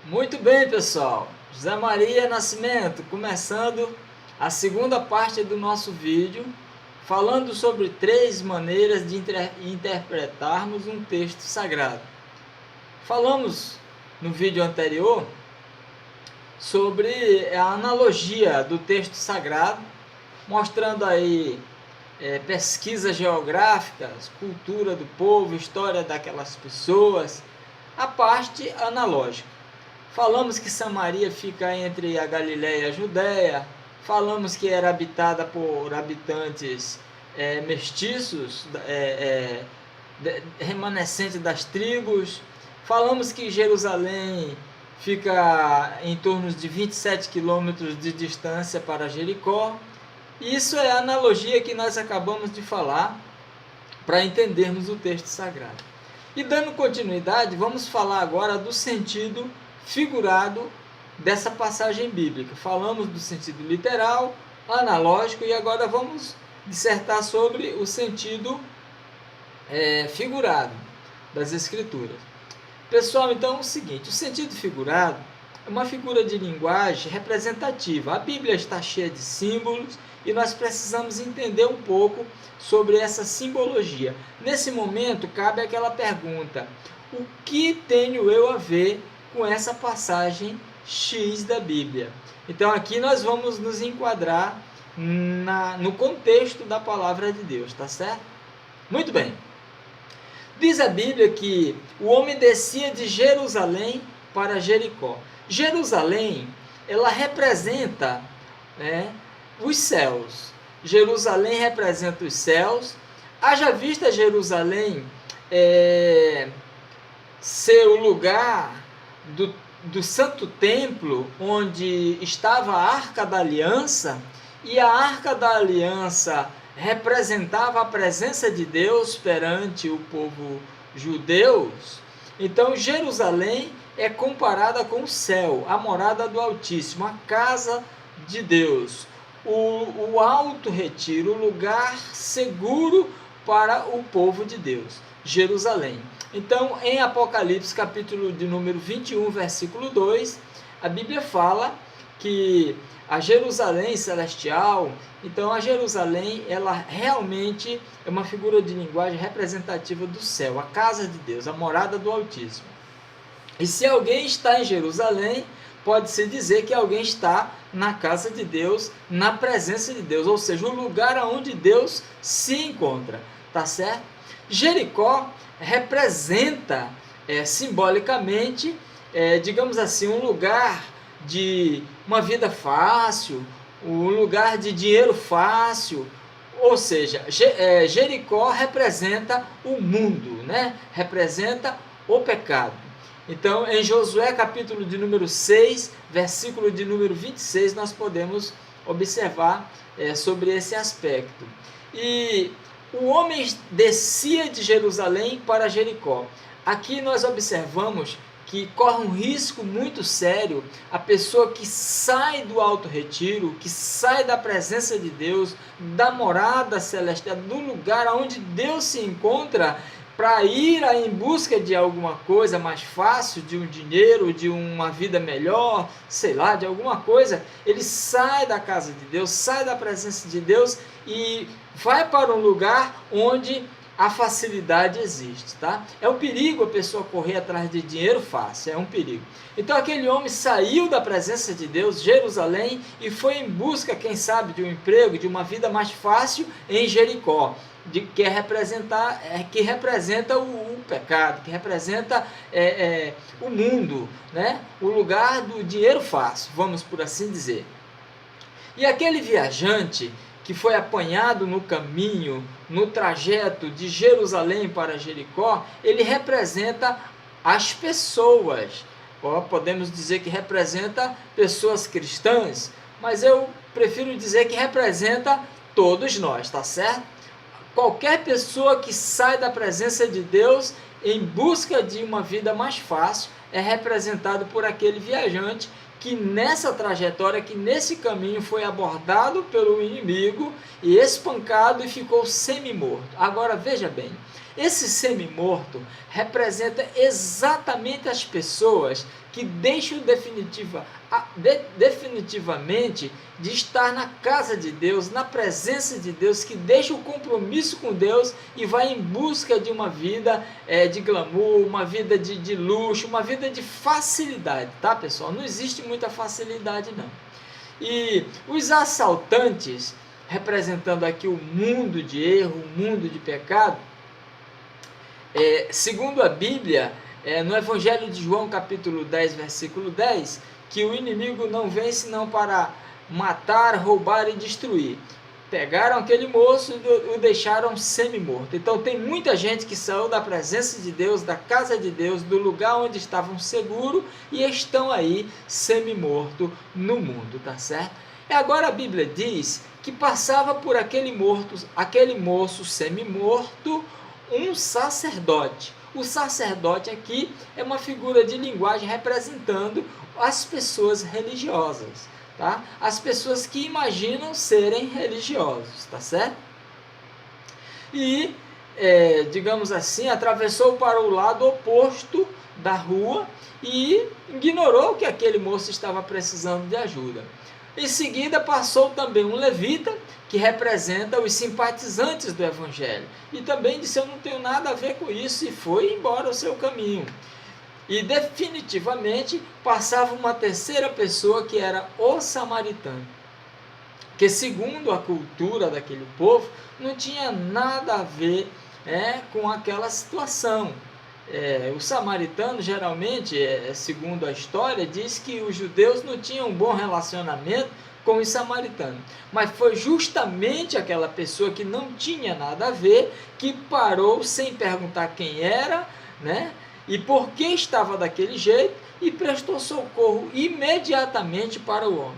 Muito bem, pessoal. José Maria Nascimento, começando a segunda parte do nosso vídeo, falando sobre 3 maneiras de interpretarmos um texto sagrado. Falamos no vídeo anterior sobre a analogia do texto sagrado, mostrando aí pesquisas geográficas, cultura do povo, história daquelas pessoas, a parte analógica. Falamos que Samaria fica entre a Galiléia e a Judéia, falamos que era habitada por habitantes mestiços, remanescentes das tribos. Falamos que Jerusalém fica em torno de 27 quilômetros de distância para Jericó. Isso é a analogia que nós acabamos de falar para entendermos o texto sagrado. E dando continuidade, vamos falar agora do sentido figurado dessa passagem bíblica. Falamos do sentido literal, analógico, e agora vamos dissertar sobre o sentido figurado das Escrituras. Pessoal, então é o seguinte: o sentido figurado é uma figura de linguagem representativa. A Bíblia está cheia de símbolos e nós precisamos entender um pouco sobre essa simbologia. Nesse momento, cabe aquela pergunta: o que tenho eu a ver com essa passagem X da Bíblia? Então aqui nós vamos nos enquadrar no contexto da palavra de Deus, tá certo? Muito bem. Diz a Bíblia que o homem descia de Jerusalém para Jericó. Jerusalém, ela representa os céus. Jerusalém representa os céus. Haja vista Jerusalém ser o lugar do Santo Templo, onde estava a Arca da Aliança, e a Arca da Aliança representava a presença de Deus perante o povo judeu. Então Jerusalém é comparada com o céu, a morada do Altíssimo, a casa de Deus, o alto retiro, o lugar seguro para o povo de Deus, Jerusalém. Então, em Apocalipse, capítulo de número 21, versículo 2, a Bíblia fala que a Jerusalém celestial, então a Jerusalém, ela realmente é uma figura de linguagem representativa do céu, a casa de Deus, a morada do Altíssimo. E se alguém está em Jerusalém, pode-se dizer que alguém está na casa de Deus, na presença de Deus, ou seja, o lugar onde Deus se encontra, tá certo? Jericó representa simbolicamente, digamos assim, um lugar de uma vida fácil, um lugar de dinheiro fácil, ou seja, Jericó representa o mundo, né? Representa o pecado. Então, em Josué, capítulo de número 6, versículo de número 26, nós podemos observar sobre esse aspecto. E o homem descia de Jerusalém para Jericó. Aqui nós observamos que corre um risco muito sério a pessoa que sai do alto retiro, que sai da presença de Deus, da morada celestial, do lugar onde Deus se encontra, para ir em busca de alguma coisa mais fácil, de um dinheiro, de uma vida melhor, sei lá, de alguma coisa. Ele sai da casa de Deus, sai da presença de Deus e vai para um lugar onde a facilidade existe, tá? É um perigo a pessoa correr atrás de dinheiro fácil, é um perigo. Então aquele homem saiu da presença de Deus, Jerusalém, e foi em busca, quem sabe, de um emprego, de uma vida mais fácil em Jericó, que representa o pecado, que representa o mundo, né? O lugar do dinheiro fácil, vamos por assim dizer. E aquele viajante que foi apanhado no caminho, no trajeto de Jerusalém para Jericó, ele representa as pessoas. Podemos dizer que representa pessoas cristãs, mas eu prefiro dizer que representa todos nós, tá certo? Qualquer pessoa que sai da presença de Deus em busca de uma vida mais fácil é representado por aquele viajante que nessa trajetória, que nesse caminho foi abordado pelo inimigo e espancado e ficou semi-morto. Agora veja bem, Esse semi-morto representa exatamente as pessoas que deixam definitivamente de estar na casa de Deus, na presença de Deus, que deixam o compromisso com Deus e vai em busca de uma vida de glamour, uma vida de luxo, uma vida de facilidade, tá, pessoal? Não existe muita facilidade, não. E os assaltantes, representando aqui o mundo de erro, o mundo de pecado, segundo a Bíblia, no Evangelho de João, capítulo 10, versículo 10, que o inimigo não vem senão para matar, roubar e destruir. Pegaram aquele moço e o deixaram semi-morto. Então tem muita gente que saiu da presença de Deus, da casa de Deus, do lugar onde estavam seguros e estão aí semi-morto no mundo, tá certo? E agora a Bíblia diz que passava por aquele moço semi-morto, um sacerdote. O sacerdote aqui é uma figura de linguagem representando as pessoas religiosas, tá? As pessoas que imaginam serem religiosos, tá certo? E, digamos assim, atravessou para o lado oposto da rua e ignorou que aquele moço estava precisando de ajuda. Em seguida passou também um levita, que representa os simpatizantes do Evangelho. E também disse, eu não tenho nada a ver com isso, e foi embora o seu caminho. E definitivamente passava uma terceira pessoa, que era o samaritano, que segundo a cultura daquele povo, não tinha nada a ver com aquela situação. O samaritano geralmente, segundo a história, diz que os judeus não tinham um bom relacionamento com os samaritanos, mas foi justamente aquela pessoa que não tinha nada a ver, que parou sem perguntar quem era, né? E por que estava daquele jeito, e prestou socorro imediatamente para o homem.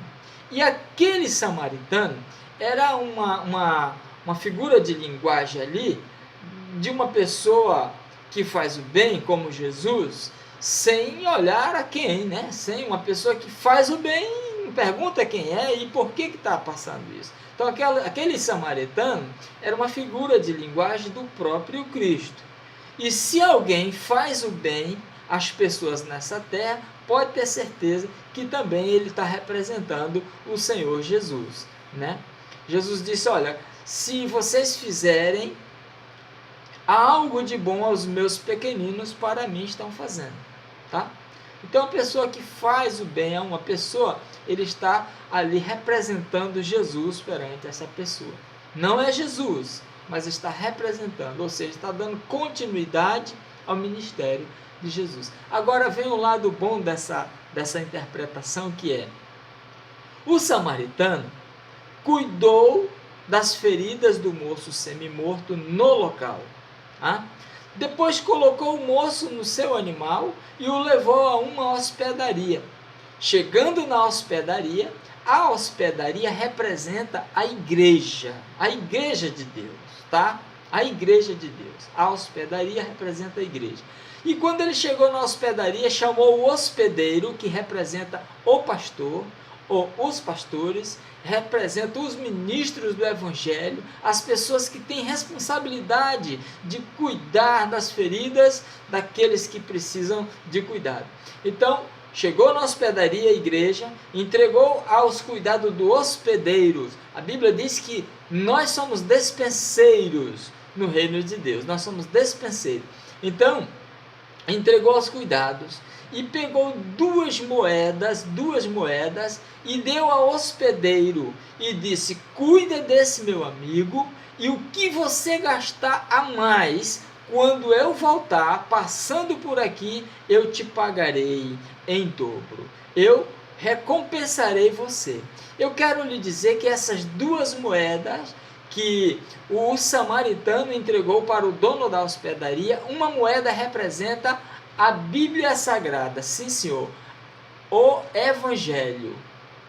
E aquele samaritano era uma figura de linguagem ali, de uma pessoa que faz o bem, como Jesus, sem olhar a quem, né? Sem uma pessoa que faz o bem, pergunta quem é e por que está passando isso. Então aquele samaritano era uma figura de linguagem do próprio Cristo. E se alguém faz o bem às pessoas nessa terra, pode ter certeza que também ele está representando o Senhor Jesus, né? Jesus disse, olha, se vocês fizerem algo de bom aos meus pequeninos, para mim estão fazendo, tá? Então a pessoa que faz o bem a uma pessoa, ele está ali representando Jesus perante essa pessoa. Não é Jesus, mas está representando, ou seja, está dando continuidade ao ministério de Jesus. Agora vem o lado bom dessa interpretação, que é: o samaritano cuidou das feridas do moço semi-morto no local. Tá? Depois colocou o moço no seu animal e o levou a uma hospedaria. Chegando na hospedaria, a hospedaria representa a igreja de Deus, tá? A igreja de Deus. A hospedaria representa a igreja. E quando ele chegou na hospedaria, chamou o hospedeiro, que representa o pastor, ou os pastores, representa os ministros do Evangelho, as pessoas que têm responsabilidade de cuidar das feridas daqueles que precisam de cuidado. Então, chegou na hospedaria, a igreja, entregou aos cuidados do hospedeiro. A Bíblia diz que nós somos despenseiros no reino de Deus, nós somos despenseiros. Então, entregou aos cuidados e pegou duas moedas e deu ao hospedeiro e disse: cuida desse meu amigo, e o que você gastar a mais, quando eu voltar, passando por aqui, eu te pagarei em dobro. Eu recompensarei você. Eu quero lhe dizer que essas duas moedas que o samaritano entregou para o dono da hospedaria, uma moeda representa a Bíblia Sagrada, sim senhor, o Evangelho.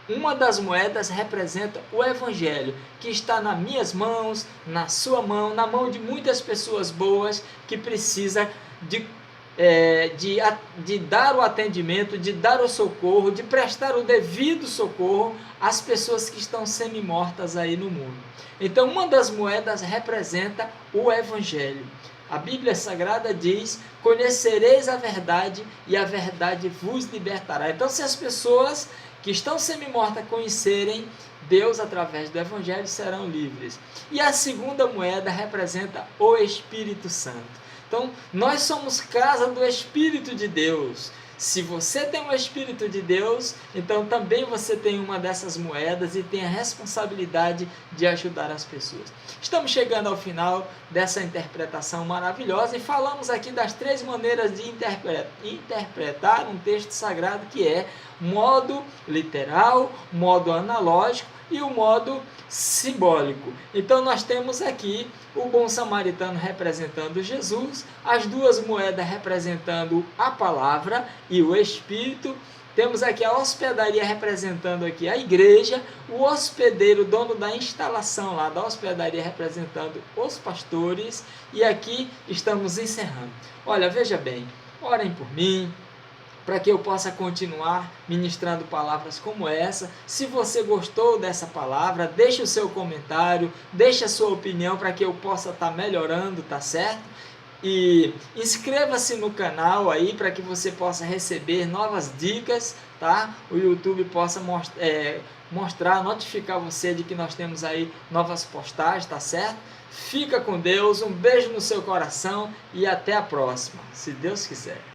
Uma das moedas representa o Evangelho, que está nas minhas mãos, na sua mão, na mão de muitas pessoas boas que precisam de dar o atendimento, de dar o socorro, de prestar o devido socorro às pessoas que estão semi-mortas aí no mundo. Então, uma das moedas representa o Evangelho. A Bíblia Sagrada diz: conhecereis a verdade e a verdade vos libertará. Então, se as pessoas que estão semi-mortas conhecerem Deus através do Evangelho, serão livres. E a segunda moeda representa o Espírito Santo. Então, nós somos casa do Espírito de Deus. Se você tem o Espírito de Deus, então também você tem uma dessas moedas e tem a responsabilidade de ajudar as pessoas. Estamos chegando ao final dessa interpretação maravilhosa e falamos aqui das 3 maneiras de interpretar um texto sagrado, que é modo literal, modo analógico e o modo simbólico. Então nós temos aqui o bom samaritano representando Jesus, as 2 moedas representando a palavra e o Espírito. Temos aqui a hospedaria representando aqui a igreja, o hospedeiro, dono da instalação lá da hospedaria, representando os pastores, e aqui estamos encerrando. Olha, veja bem, orem por mim, para que eu possa continuar ministrando palavras como essa. Se você gostou dessa palavra, deixe o seu comentário, deixe a sua opinião para que eu possa estar melhorando, tá certo? E inscreva-se no canal aí para que você possa receber novas dicas, tá? O YouTube possa mostrar, notificar você de que nós temos aí novas postagens, tá certo? Fica com Deus, um beijo no seu coração e até a próxima, se Deus quiser.